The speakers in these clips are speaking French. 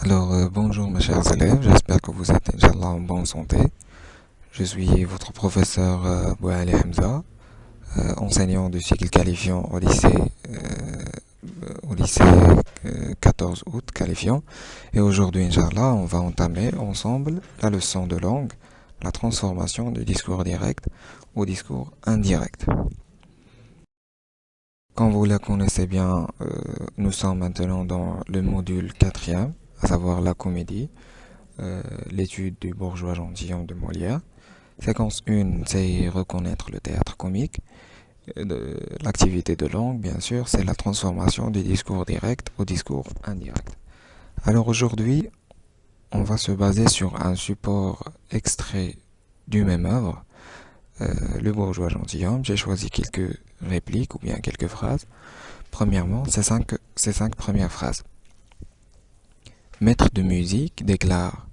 Bonjour mes chers élèves, j'espère que vous êtes Inch'Allah en bonne santé. Je suis votre professeur Bouali Hamza, enseignant du cycle qualifiant au lycée 14 août qualifiant. Et aujourd'hui, Inch'Allah, on va entamer ensemble la leçon de langue, la transformation du discours direct au discours indirect. Comme vous la connaissez bien, nous sommes maintenant dans le module 4e, à savoir la comédie. L'étude du bourgeois gentilhomme de Molière. Séquence 1, c'est reconnaître le théâtre comique. L'activité de langue, bien sûr, c'est la transformation du discours direct au discours indirect. Alors aujourd'hui, on va se baser sur un support extrait du même œuvre, le bourgeois gentilhomme. J'ai choisi quelques répliques ou bien quelques phrases. Premièrement, ces cinq premières phrases. Maître de musique déclare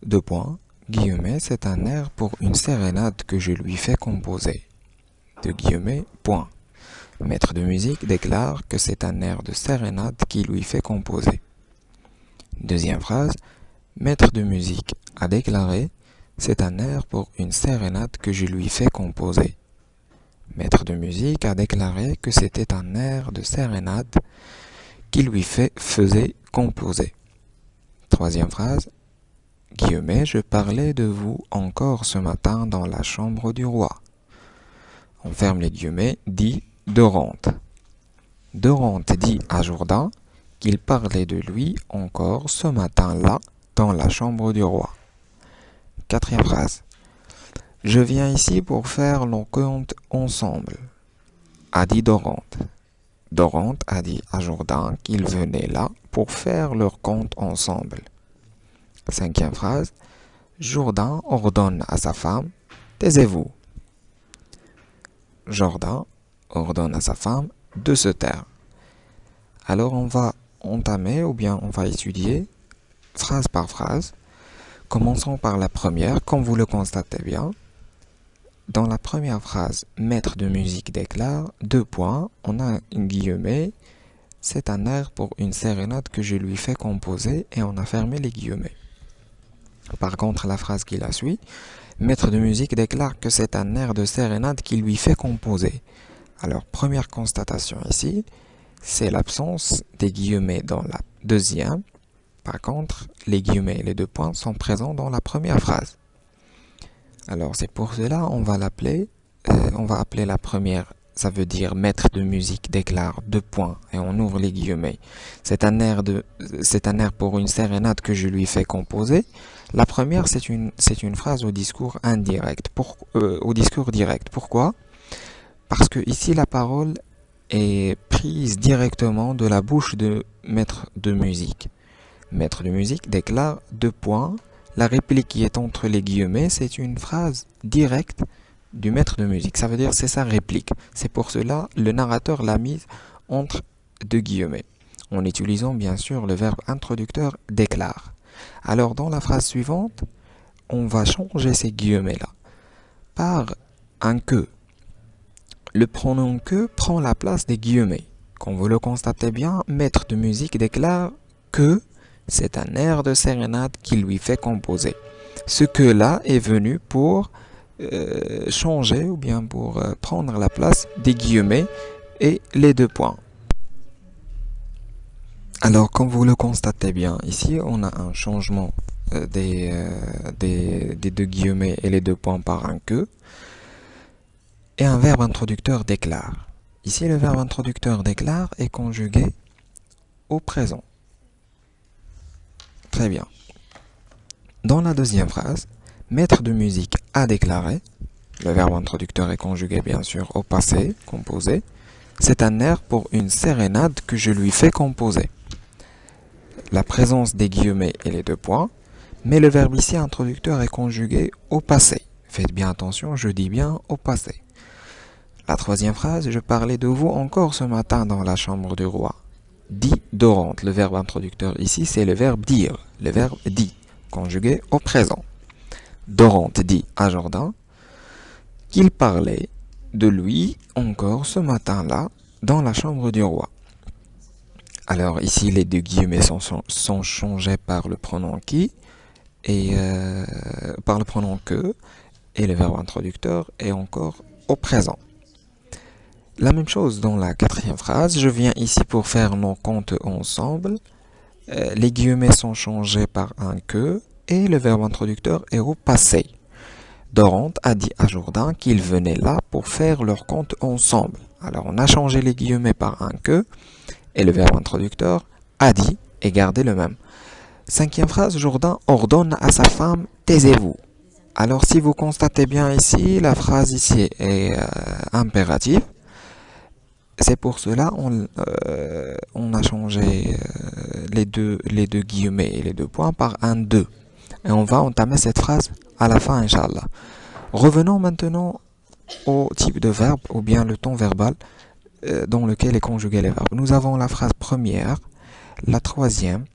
deux points, guillemets, c'est un air pour une sérénade que je lui fais composer. De guillemets, point. Maître de musique déclare que c'est un air de sérénade qui lui fait composer. Deuxième phrase, maître de musique a déclaré, c'est un air pour une sérénade que je lui fais composer. Maître de musique a déclaré que c'était un air de sérénade qui lui faisait composer. Troisième phrase, guillemets, je parlais de vous encore ce matin dans la chambre du roi. On ferme les guillemets, dit Dorante. Dorante dit à Jourdain qu'il parlait de lui encore ce matin-là dans la chambre du roi. Quatrième phrase. Je viens ici pour faire le compte ensemble, a dit Dorante. Dorante a dit à Jourdain qu'il venait là pour faire leur compte ensemble. Cinquième phrase. Jourdain ordonne à sa femme, taisez-vous. Jourdain ordonne à sa femme de se taire. Alors on va entamer ou bien on va étudier phrase par phrase. Commençons par la première, comme vous le constatez bien. Dans la première phrase, maître de musique déclare, deux points, on a un guillemet, c'est un air pour une sérénade que je lui fais composer et on a fermé les guillemets. Par contre, la phrase qui la suit, maître de musique déclare que c'est un air de sérénade qui lui fait composer. Alors, première constatation ici, c'est l'absence des guillemets dans la deuxième. Par contre, les guillemets et les deux points sont présents dans la première phrase. Alors, c'est pour cela on va appeler la première, ça veut dire maître de musique déclare deux points et on ouvre les guillemets. C'est un air pour une sérénade que je lui fais composer. La première, c'est une phrase au discours indirect, au discours direct. Pourquoi? Parce que ici, la parole est prise directement de la bouche de maître de musique. Maître de musique déclare deux points. La réplique qui est entre les guillemets, c'est une phrase directe du maître de musique. Ça veut dire c'est sa réplique. C'est pour cela le narrateur l'a mise entre deux guillemets, en utilisant bien sûr le verbe introducteur déclare. Alors dans la phrase suivante, on va changer ces guillemets-là par un que. Le pronom que prend la place des guillemets. Comme vous le constatez bien, maître de musique déclare que c'est un air de sérénade qui lui fait composer. Ce que-là est venu pour changer ou bien pour prendre la place des guillemets et les deux points. Alors, comme vous le constatez bien, ici, on a un changement des deux guillemets et les deux points par un que et un verbe introducteur déclare. Ici, le verbe introducteur déclare est conjugué au présent. Très bien. Dans la deuxième phrase, maître de musique a déclaré, le verbe introducteur est conjugué bien sûr au passé, composé, c'est un air pour une sérénade que je lui fais composer. La présence des guillemets et les deux points, mais le verbe ici introducteur est conjugué au passé. Faites bien attention, je dis bien au passé. La troisième phrase, je parlais de vous encore ce matin dans la chambre du roi. Dit Dorante, le verbe introducteur ici, c'est le verbe dire, le verbe dit, conjugué au présent. Dorante dit à Jourdain qu'il parlait de lui encore ce matin-là dans la chambre du roi. Alors ici, les deux guillemets sont changés par le pronom qui et par le pronom que et le verbe introducteur est encore au présent. La même chose dans la quatrième phrase. Je viens ici pour faire nos comptes ensemble. Les guillemets sont changés par un que et le verbe introducteur est au passé. Dorante a dit à Jourdain qu'il venait là pour faire leurs comptes ensemble. Alors on a changé les guillemets par un que et le verbe introducteur a dit est gardé le même. Cinquième phrase, Jourdain ordonne à sa femme taisez-vous. Alors si vous constatez bien ici, la phrase ici est impérative. C'est pour cela on a changé les deux guillemets et les deux points par un de. Et on va entamer cette phrase à la fin, Inch'Allah. Revenons maintenant au type de verbe ou bien le ton verbal dans lequel est conjugué les verbes. Nous avons la phrase première, la troisième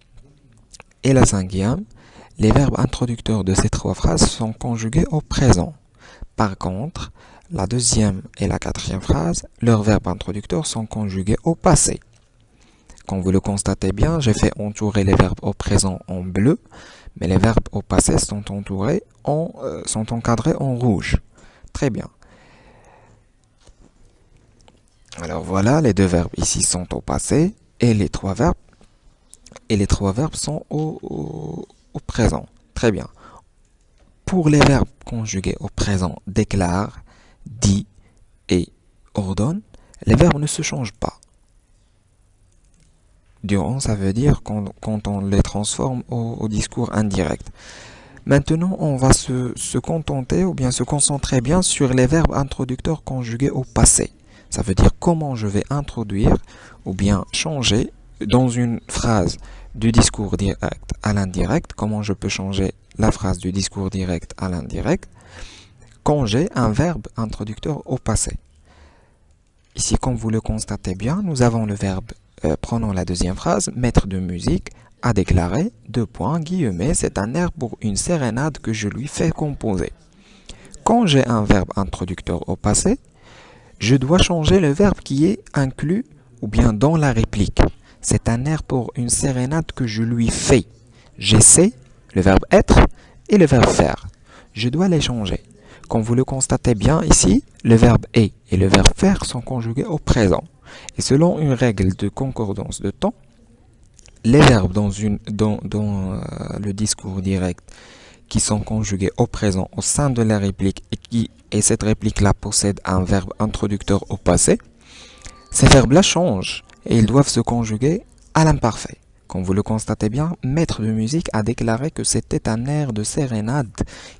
et la cinquième. Les verbes introducteurs de ces trois phrases sont conjugués au présent. Par contre, la deuxième et la quatrième phrase, leurs verbes introducteurs sont conjugués au passé. Comme vous le constatez bien, j'ai fait entourer les verbes au présent en bleu, mais les verbes au passé sont encadrés en rouge. Très bien. Alors voilà, les deux verbes ici sont au passé et les trois verbes sont au présent. Très bien. Pour les verbes conjugués au présent, déclare, dit et ordonne, les verbes ne se changent pas. Durant, ça veut dire quand on les transforme au discours indirect. Maintenant, on va se contenter ou bien se concentrer bien sur les verbes introducteurs conjugués au passé. Ça veut dire comment je vais introduire ou bien changer dans une phrase du discours direct à l'indirect, comment je peux changer la phrase du discours direct à l'indirect quand j'ai un verbe introducteur au passé. Ici, comme vous le constatez bien, nous avons le verbe, prenons la deuxième phrase, maître de musique a déclaré, deux points, guillemets, c'est un air pour une sérénade que je lui fais composer. Quand j'ai un verbe introducteur au passé, je dois changer le verbe qui est inclus ou bien dans la réplique. C'est un air pour une sérénade que je lui fais. J'essaie, le verbe être et le verbe faire. Je dois les changer. Comme vous le constatez bien ici, le verbe est et le verbe faire sont conjugués au présent. Et selon une règle de concordance de temps, les verbes dans le discours direct qui sont conjugués au présent au sein de la réplique et cette réplique-là possède un verbe introducteur au passé, ces verbes-là changent et ils doivent se conjuguer à l'imparfait. Comme vous le constatez bien, maître de musique a déclaré que c'était un air de sérénade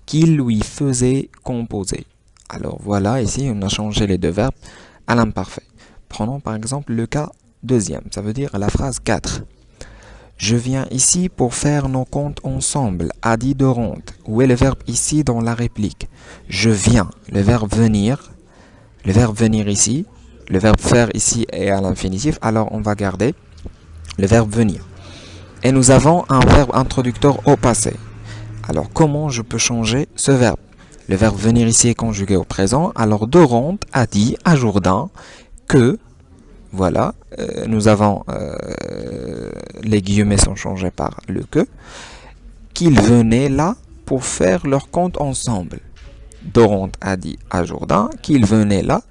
qu'il lui faisait composer. Alors voilà, ici on a changé les deux verbes à l'imparfait. Prenons par exemple le cas deuxième, ça veut dire la phrase 4. Je viens ici pour faire nos comptes ensemble, a dit Dorante. Où est le verbe ici dans la réplique? Je viens, le verbe venir ici, le verbe faire ici est à l'infinitif, alors on va garder le verbe venir. Et nous avons un verbe introducteur au passé. Alors comment je peux changer ce verbe? Le verbe venir ici est conjugué au présent, alors Dorante a dit à Jourdain que, voilà, nous avons les guillemets sont changés par le que, qu'ils venaient là pour faire leur compte ensemble. Dorante a dit à Jourdain qu'ils venaient là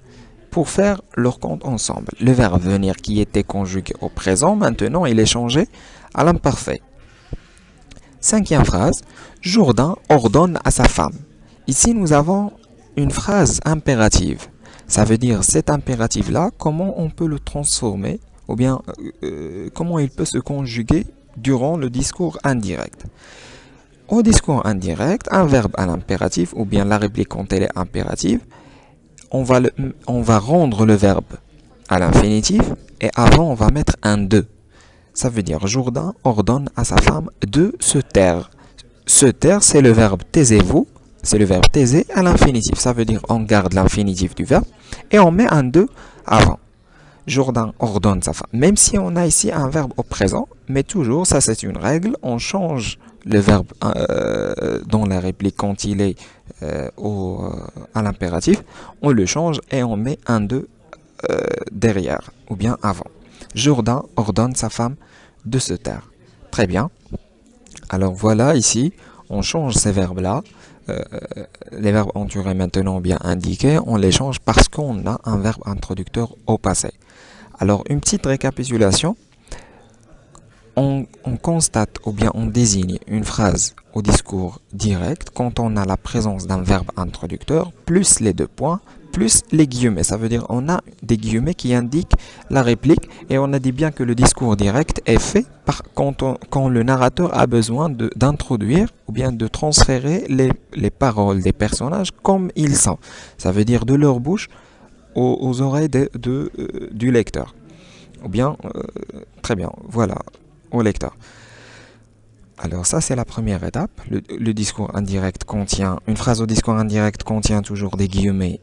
pour faire leur compte ensemble. Le verbe venir qui était conjugué au présent, maintenant il est changé à l'imparfait. Cinquième phrase, Jourdain ordonne à sa femme. Ici nous avons une phrase impérative. Ça veut dire cet impératif-là, comment on peut le transformer ou bien comment il peut se conjuguer durant le discours indirect. Au discours indirect, un verbe à l'impératif ou bien la réplique quand elle est impérative, on va rendre le verbe à l'infinitif et avant on va mettre un de. Ça veut dire Jourdain ordonne à sa femme de se taire. Se taire, c'est le verbe taisez-vous, c'est le verbe taiser à l'infinitif. Ça veut dire on garde l'infinitif du verbe et on met un de avant. Jourdain ordonne sa femme. Même si on a ici un verbe au présent, mais toujours, ça c'est une règle, on change le verbe dans la réplique quand il est à l'impératif, on le change et on met un de derrière ou bien avant. Jourdain ordonne sa femme de se taire. Très bien. Alors voilà, ici, on change ces verbes-là. Euh, les verbes entourés maintenant bien indiqués, on les change parce qu'on a un verbe introducteur au passé. Alors, une petite récapitulation. On constate ou bien on désigne une phrase au discours direct quand on a la présence d'un verbe introducteur plus les deux points plus les guillemets. Ça veut dire on a des guillemets qui indiquent la réplique et on a dit bien que le discours direct est fait quand le narrateur a besoin d'introduire ou bien de transférer les paroles des personnages comme ils sont. Ça veut dire de leur bouche aux oreilles du lecteur. Ou bien, très bien, voilà, au lecteur. Alors ça, c'est la première étape. Le discours indirect contient, une phrase au discours indirect contient toujours des guillemets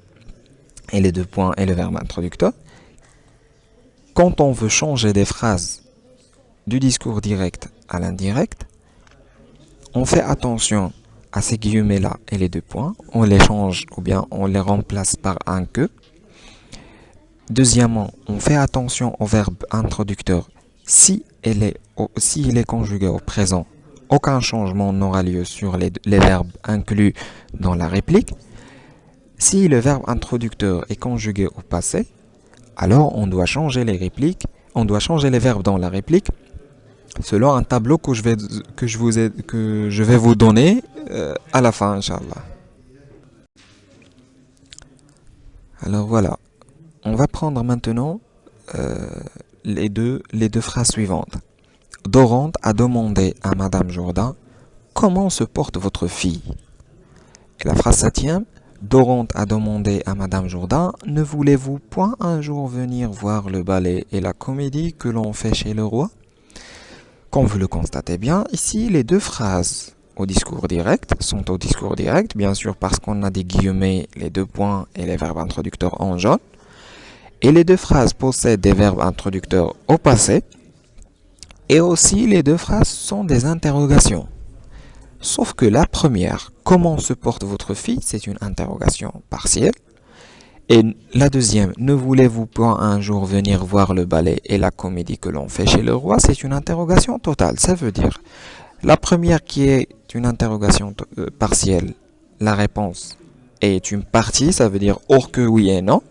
et les deux points et le verbe introducteur. Quand on veut changer des phrases du discours direct à l'indirect, on fait attention à ces guillemets-là et les deux points. On les change ou bien on les remplace par un que. Deuxièmement, on fait attention au verbe introducteur si il est conjugué au présent. Aucun changement n'aura lieu sur les verbes inclus dans la réplique. Si le verbe introducteur est conjugué au passé, alors on doit changer les répliques, on doit changer les verbes dans la réplique selon un tableau que je vais vous donner à la fin, Inch'Allah. Alors voilà, on va prendre maintenant les deux phrases suivantes. Dorante a demandé à Madame Jourdain comment se porte votre fille. Et la phrase septième. Dorante a demandé à Madame Jourdain ne voulez-vous point un jour venir voir le ballet et la comédie que l'on fait chez le roi? Comme vous le constatez bien, ici les deux phrases au discours direct sont au discours direct, bien sûr parce qu'on a des guillemets, les deux points et les verbes introducteurs en jaune. Et les deux phrases possèdent des verbes introducteurs au passé. Et aussi, les deux phrases sont des interrogations. Sauf que la première, comment se porte votre fille, c'est une interrogation partielle. Et la deuxième, ne voulez-vous pas un jour venir voir le ballet et la comédie que l'on fait chez le roi, c'est une interrogation totale. Ça veut dire, la première qui est une interrogation partielle, la réponse est une partie, ça veut dire or que oui et non.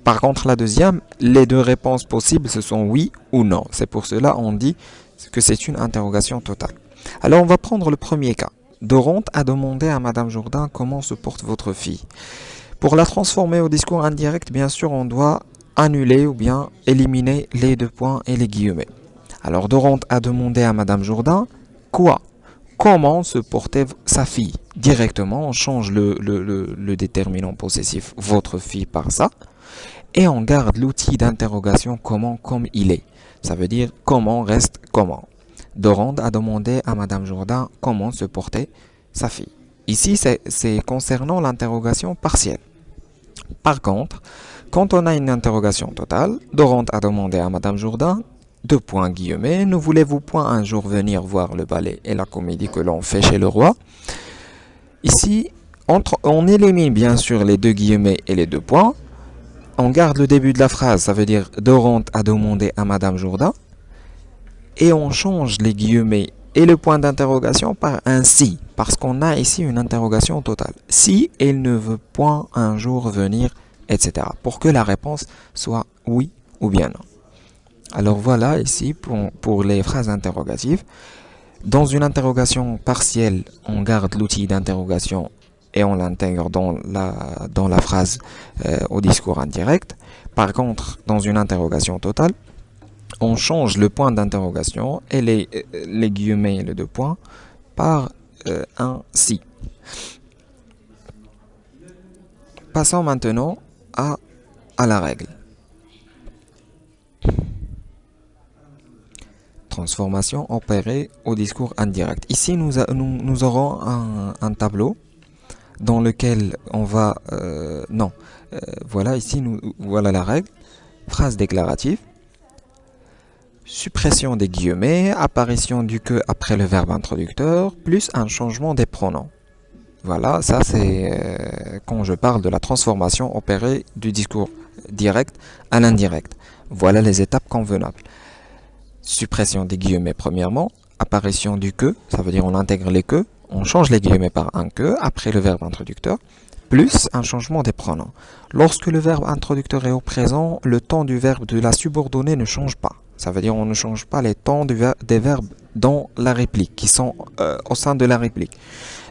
Par contre, la deuxième, les deux réponses possibles, ce sont oui ou non. C'est pour cela on dit que c'est une interrogation totale. Alors, on va prendre le premier cas. Dorante a demandé à Madame Jourdain comment se porte votre fille. Pour la transformer au discours indirect, bien sûr, on doit annuler ou bien éliminer les deux points et les guillemets. Alors, Dorante a demandé à Madame Jourdain quoi? Comment se portait sa fille? Directement, on change le déterminant possessif votre fille par ça. Et on garde l'outil d'interrogation comment comme il est. Ça veut dire comment reste comment. Dorante a demandé à Madame Jourdain comment se portait sa fille. Ici, c'est concernant l'interrogation partielle. Par contre, quand on a une interrogation totale, Dorante a demandé à Madame Jourdain, deux points guillemets, ne voulez-vous point un jour venir voir le ballet et la comédie que l'on fait chez le roi? Ici, on élimine bien sûr les deux guillemets et les deux points. On garde le début de la phrase, ça veut dire Dorante a demandé à Madame Jourdain. Et on change les guillemets et le point d'interrogation par un si, parce qu'on a ici une interrogation totale. Si elle ne veut point un jour venir, etc. Pour que la réponse soit oui ou bien non. Alors voilà ici pour les phrases interrogatives. Dans une interrogation partielle, on garde l'outil d'interrogation et on l'intègre dans la phrase au discours indirect. Par contre, dans une interrogation totale, on change le point d'interrogation et les guillemets et les deux points par un si. Passons maintenant à la règle. Transformation opérée au discours indirect. Ici, nous aurons un tableau dans lequel on va... voilà, ici, voilà la règle. Phrase déclarative. Suppression des guillemets, apparition du que après le verbe introducteur, plus un changement des pronoms. Voilà, ça c'est quand je parle de la transformation opérée du discours direct à l'indirect. Voilà les étapes convenables. Suppression des guillemets premièrement, apparition du que, ça veut dire on intègre les que, on change les guillemets par un que après le verbe introducteur, plus un changement des pronoms. Lorsque le verbe introducteur est au présent, le temps du verbe de la subordonnée ne change pas. Ça veut dire on ne change pas les temps des verbes dans la réplique, qui sont au sein de la réplique.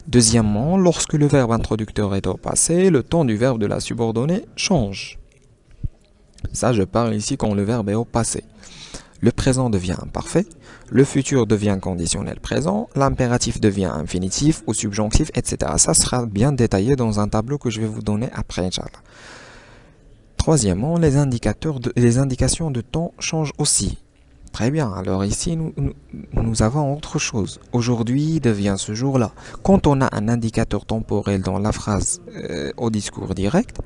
Deuxièmement, lorsque le verbe introducteur est au passé, le temps du verbe de la subordonnée change. Ça, je parle ici quand le verbe est au passé. Le présent devient imparfait, le futur devient conditionnel présent, l'impératif devient infinitif ou subjonctif, etc. Ça sera bien détaillé dans un tableau que je vais vous donner après, Inch'Allah. Troisièmement, les indications de temps changent aussi. Très bien, alors ici nous avons autre chose. Aujourd'hui devient ce jour-là. Quand on a un indicateur temporel dans la phrase au discours direct,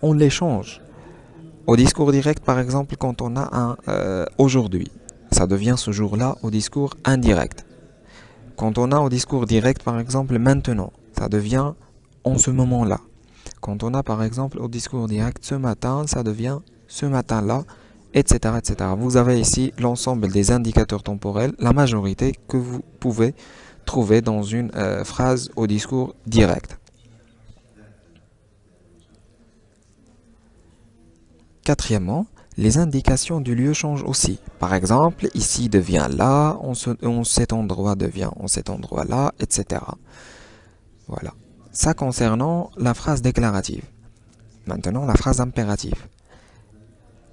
on les change. Au discours direct, par exemple, quand on a un aujourd'hui, ça devient ce jour-là au discours indirect. Quand on a au discours direct, par exemple, maintenant, ça devient en ce moment-là. Quand on a, par exemple, au discours direct, ce matin, ça devient ce matin-là, etc., etc. Vous avez ici l'ensemble des indicateurs temporels, la majorité que vous pouvez trouver dans une phrase au discours direct. Quatrièmement, les indications du lieu changent aussi. Par exemple, ici devient là, cet endroit devient en cet endroit-là, etc. Voilà. Ça concernant la phrase déclarative. Maintenant, la phrase impérative.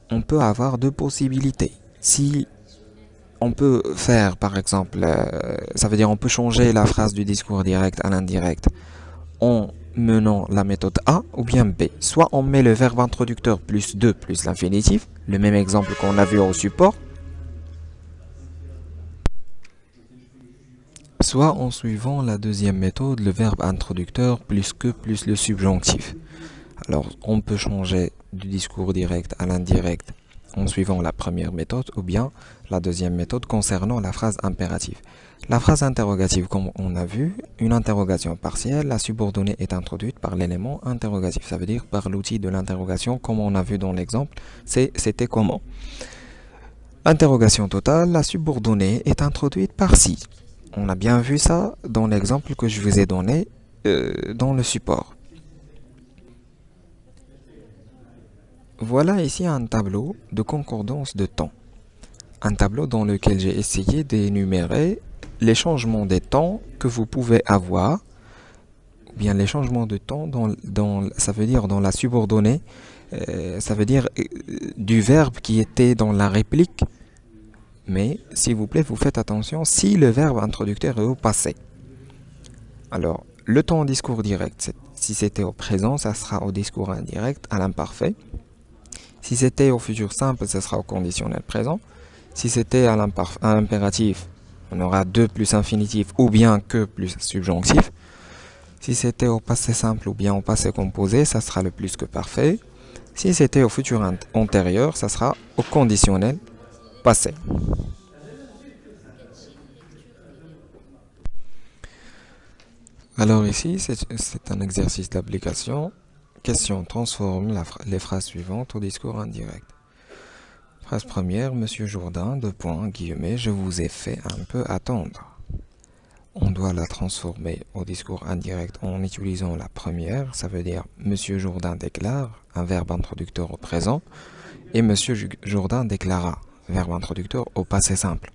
On peut avoir deux possibilités. Si on peut faire, par exemple, ça veut dire on peut changer la phrase du discours direct à l'indirect en menant la méthode A ou bien B. Soit on met le verbe introducteur plus 2 plus l'infinitif, le même exemple qu'on a vu au support, soit en suivant la deuxième méthode, le verbe introducteur plus que plus le subjonctif. Alors on peut changer du discours direct à l'indirect en suivant la première méthode ou bien la deuxième méthode concernant la phrase impérative. La phrase interrogative, comme on a vu, une interrogation partielle, la subordonnée est introduite par l'élément interrogatif, ça veut dire par l'outil de l'interrogation, comme on a vu dans l'exemple, c'était comment. Interrogation totale, la subordonnée est introduite par si. On a bien vu ça dans l'exemple que je vous ai donné dans le support. Voilà ici un tableau de concordance de temps. Un tableau dans lequel j'ai essayé d'énumérer les changements des temps que vous pouvez avoir, ou bien les changements de temps ça veut dire dans la subordonnée, ça veut dire du verbe qui était dans la réplique, mais s'il vous plaît, vous faites attention si le verbe introducteur est au passé. Alors, le temps au discours direct, si c'était au présent, ça sera au discours indirect, à l'imparfait. Si c'était au futur simple, ça sera au conditionnel présent. Si c'était à l'impératif, on aura 2 plus infinitif ou bien que plus subjonctif. Si c'était au passé simple ou bien au passé composé, ça sera le plus que parfait. Si c'était au futur antérieur, ça sera au conditionnel passé. Alors ici, c'est un exercice d'application. Question, transforme les phrases suivantes au discours indirect. Phrase première, Monsieur Jourdain, guillemets, je vous ai fait un peu attendre. On doit la transformer au discours indirect en utilisant la première, ça veut dire Monsieur Jourdain déclare, un verbe introducteur au présent, et Monsieur Jourdain déclara, verbe introducteur au passé simple.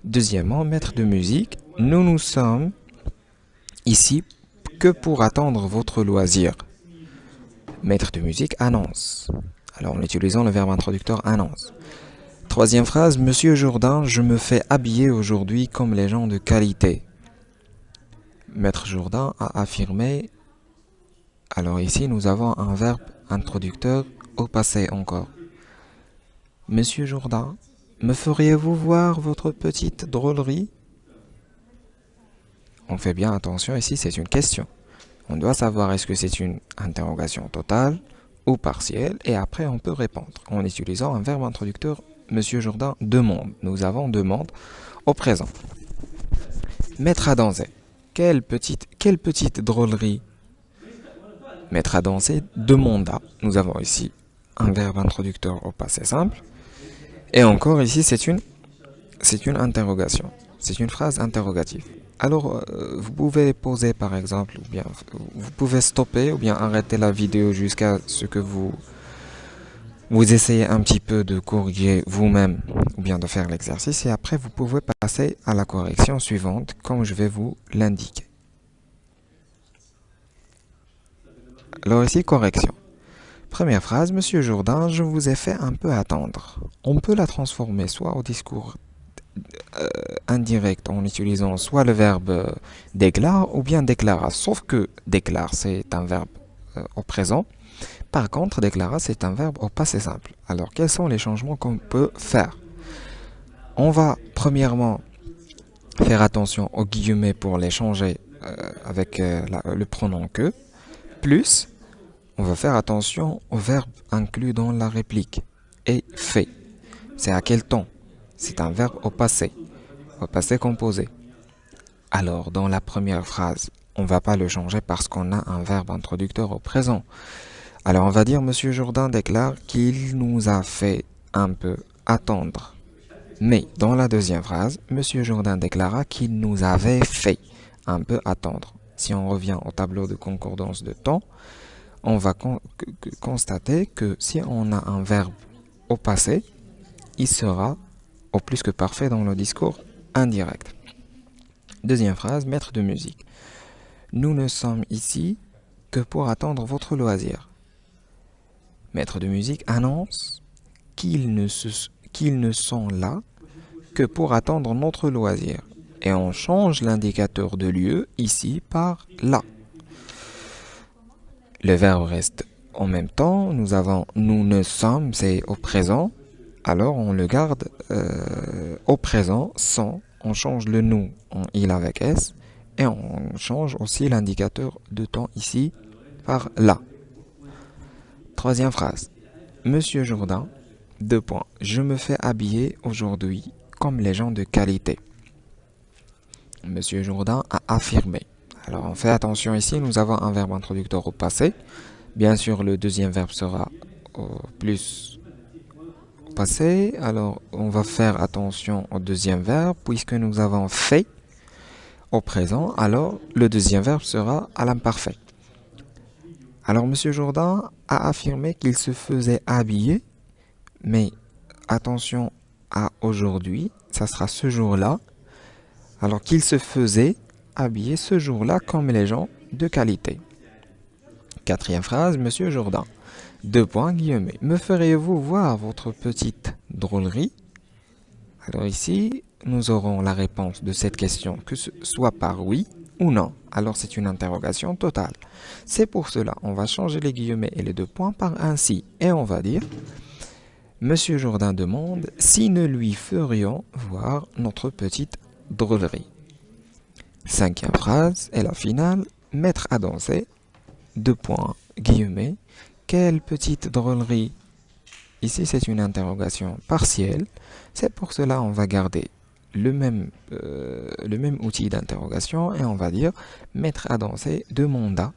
Deuxièmement, maître de musique, nous sommes ici que pour attendre votre loisir. Maître de musique annonce. Alors en utilisant le verbe introducteur annonce. Troisième phrase, Monsieur Jourdain, je me fais habiller aujourd'hui comme les gens de qualité. Maître Jourdain a affirmé. Alors ici nous avons un verbe introducteur au passé encore. Monsieur Jourdain, me feriez-vous voir votre petite drôlerie? On fait bien attention ici, c'est une question. On doit savoir est-ce que c'est une interrogation totale ou partielle, et après on peut répondre en utilisant un verbe introducteur. Monsieur Jourdain demande. Nous avons demande au présent. Mettre à danser. Quelle petite drôlerie. Mettre à danser, demanda. Nous avons ici un verbe introducteur au passé simple. Et encore ici, c'est une interrogation. C'est une phrase interrogative. Alors, vous pouvez poser par exemple, ou bien vous pouvez stopper ou bien arrêter la vidéo jusqu'à ce que vous essayez un petit peu de corriger vous-même ou bien de faire l'exercice et après vous pouvez passer à la correction suivante comme je vais vous l'indiquer. Alors ici, correction. Première phrase, Monsieur Jourdain, je vous ai fait un peu attendre. On peut la transformer soit au discours indirect en utilisant soit le verbe déclare ou bien déclara. Sauf que déclare, c'est un verbe au présent. Par contre, déclara, c'est un verbe au passé simple. Alors, quels sont les changements qu'on peut faire? On va premièrement faire attention aux guillemets pour les changer avec le pronom que. Plus, on va faire attention au verbe inclus dans la réplique. Et fait. C'est à quel temps? C'est un verbe au passé composé. Alors, dans la première phrase, on ne va pas le changer parce qu'on a un verbe introducteur au présent. Alors, on va dire, Monsieur Jourdain déclare qu'il nous a fait un peu attendre. Mais, dans la deuxième phrase, Monsieur Jourdain déclara qu'il nous avait fait un peu attendre. Si on revient au tableau de concordance de temps, on va constater que si on a un verbe au passé, il sera au plus que parfait dans le discours indirect. Deuxième phrase, maître de musique. Nous ne sommes ici que pour attendre votre loisir. Maître de musique annonce qu'ils ne sont là que pour attendre notre loisir. Et on change l'indicateur de lieu ici par là. Le verbe reste en même temps. Nous avons nous ne sommes, c'est au présent. Alors on le garde au présent sans. On change le nous en il avec S. Et on change aussi l'indicateur de temps ici par là. Troisième phrase. Monsieur Jourdain, deux points. Je me fais habiller aujourd'hui comme les gens de qualité. Monsieur Jourdain a affirmé. Alors on fait attention ici, nous avons un verbe introducteur au passé. Bien sûr, le deuxième verbe sera au plus au passé. Alors on va faire attention au deuxième verbe puisque nous avons fait au présent. Alors le deuxième verbe sera à l'imparfait. Alors Monsieur Jourdain a affirmé qu'il se faisait habiller, mais attention à aujourd'hui, ça sera ce jour-là. Alors qu'il se faisait habiller ce jour-là comme les gens de qualité. Quatrième phrase, Monsieur Jourdain. Deux points, guillemets. Me feriez-vous voir votre petite drôlerie? Alors ici, nous aurons la réponse de cette question, que ce soit par oui ou non. Alors c'est une interrogation totale. C'est pour cela, on va changer les guillemets et les deux points par ainsi. Et on va dire, Monsieur Jourdain demande si nous lui ferions voir notre petite drôlerie. Cinquième phrase et la finale, mettre à danser, deux points, guillemets, quelle petite drôlerie. Ici c'est une interrogation partielle, c'est pour cela on va garder le même outil d'interrogation et on va dire mettre à danser demanda,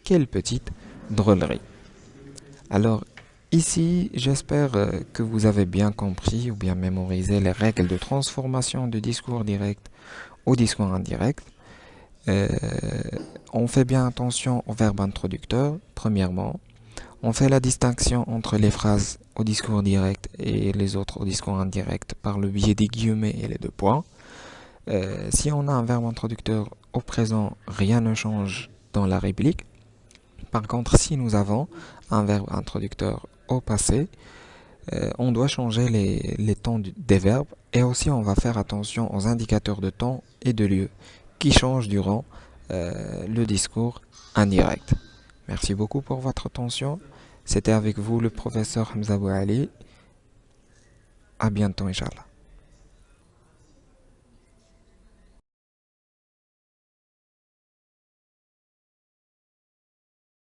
quelle petite drôlerie. Alors ici j'espère que vous avez bien compris ou bien mémorisé les règles de transformation du discours direct au discours indirect. On fait bien attention au verbe introducteur, premièrement. On fait la distinction entre les phrases au discours direct et les autres au discours indirect par le biais des guillemets et les deux points. Si on a un verbe introducteur au présent, rien ne change dans la réplique. Par contre, si nous avons un verbe introducteur au passé, on doit changer les temps des verbes et aussi on va faire attention aux indicateurs de temps et de lieu qui changent durant le discours indirect. Merci beaucoup pour votre attention. C'était avec vous le professeur Hamza Bouali. À bientôt, Inch'Allah.